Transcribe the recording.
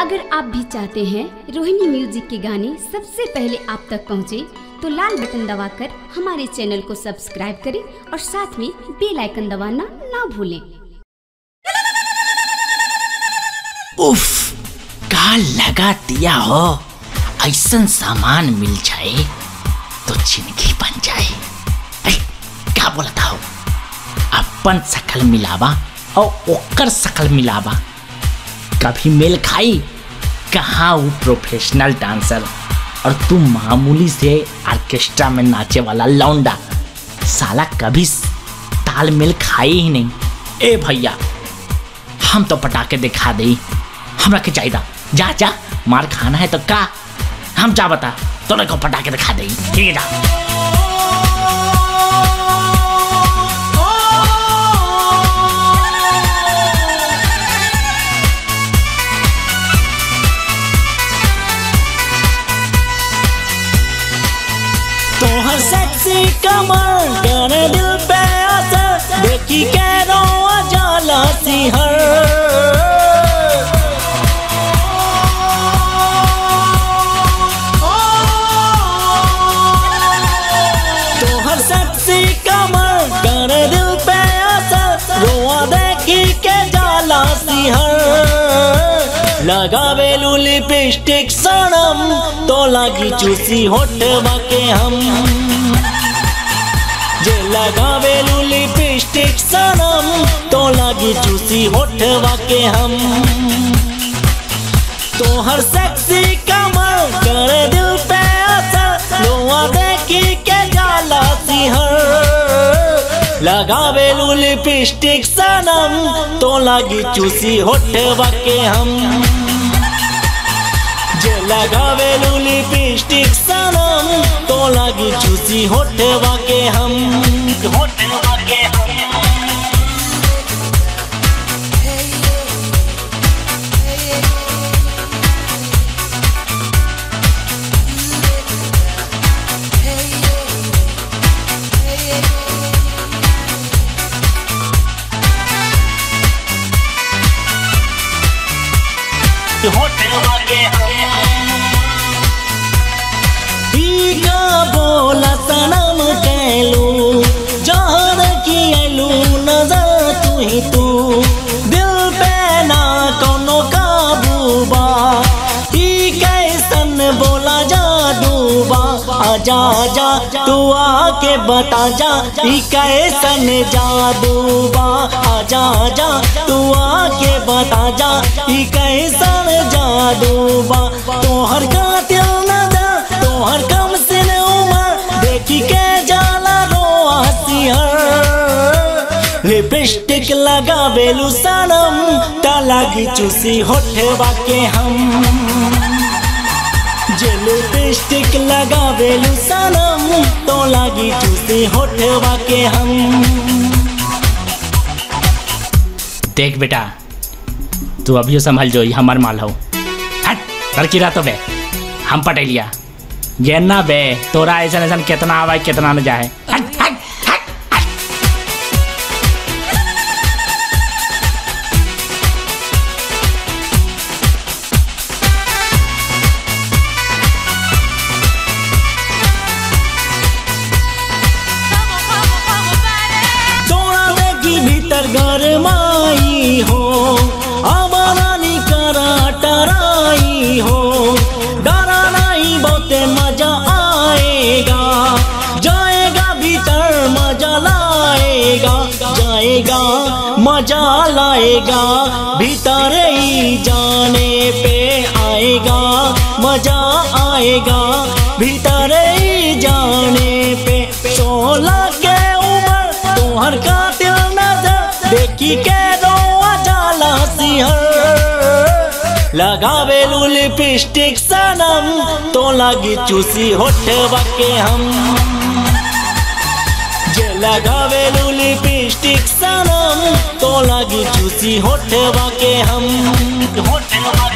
अगर आप भी चाहते हैं रोहिणी म्यूजिक के गाने सबसे पहले आप तक पहुंचे, तो लाल बटन दबाकर हमारे चैनल को सब्सक्राइब करें और साथ में बेल आइकन दबाना ना भूलें। उफ, का लगा दिया हो, ऐसा सामान मिल जाए तो जिंदगी बन जाए। क्या बोलता हो, अपन शकल मिलावा और ओकर शकल मिलावा, कभी मेल खाई? कहाँ वो प्रोफेशनल डांसर और तू मामूली से ऑर्केस्ट्रा में नाचे वाला लौंडा, साला कभी तालमेल खाई ही नहीं। ए भैया, हम तो पटाखे दिखा दे, हमरा के चाहिए। जा जा, मार खाना है तो का हम जा बता, तोरे को पटाखे दिखा दे। ठीक है, जा। तोहर सेक्सी कमर करे दिल पे असर, देखी के रोआ जाला सिहर। तोहर सेक्सी कमर करे दिल पे असर, रोआ देखी के जाला सिहर। लगावेलू लिपस्टिक सनम, तो लागी चूसी होठवा के हम। जे लगावेलू लिपस्टिक सनम, तो लागी चूसी होठवा के हम। तोहर सेक्सी कमर करे दिल पे असर, लोआ देखी के जाला सिहर। लगावेलू लिपस्टिक सनम, तो लागी चूसी होठवा के हम। जे लगावेलू लिपस्टिक सनम, तो लागी चूसी होठवा के हम। होठवा के हम। होठवा के बोला सनम कहलू, जान की अलू नजर तू ही तू। दिल पे ना कोनो काबूबा, कैसन बोला जादूबा। आजा जा तू आके बता जा, कैसन जादूबा। आजा जा तू आके बता जा, कैसन जादूबा। तोहर कातिल नजर, तोहर कम से उमर, देखी के जाला रोआ सिहर। लिपस्टिक लगावेलू सनम, ता लागी चूसी होठवा के हम। जे लिपस्टिक लगावेलू सनम, तो लागी चूसी होठवा के हम। देख बेटा, तू अभी संभल जो, हमार माल हो। हट, लड़की रहा तो बे, हम पटेलिया गेना बे, तोरा ऐसा ऐसा कितना आवा कितना न जाए। हट हट हट हट। तोरा देखी भीतर गरमाई हो, आवारानी करा टराई हो। डरा नहीं, बहुते मजा आएगा, जाएगा भीतर मजा लाएगा। जाएगा मजा लाएगा, भीतर ही जाने पे आएगा मजा आएगा। भीतर ही जाने पे 16 के उम्र, तोहर कातिल नजर, देखी के रोआ जाला सिहर। लगावेलू लिपस्टिक सनम, तो लागी चूसी होठवा के हम। जे लगावेलू लिपस्टिक सनम, तो लागी चूसी होठवा के हम। होठवा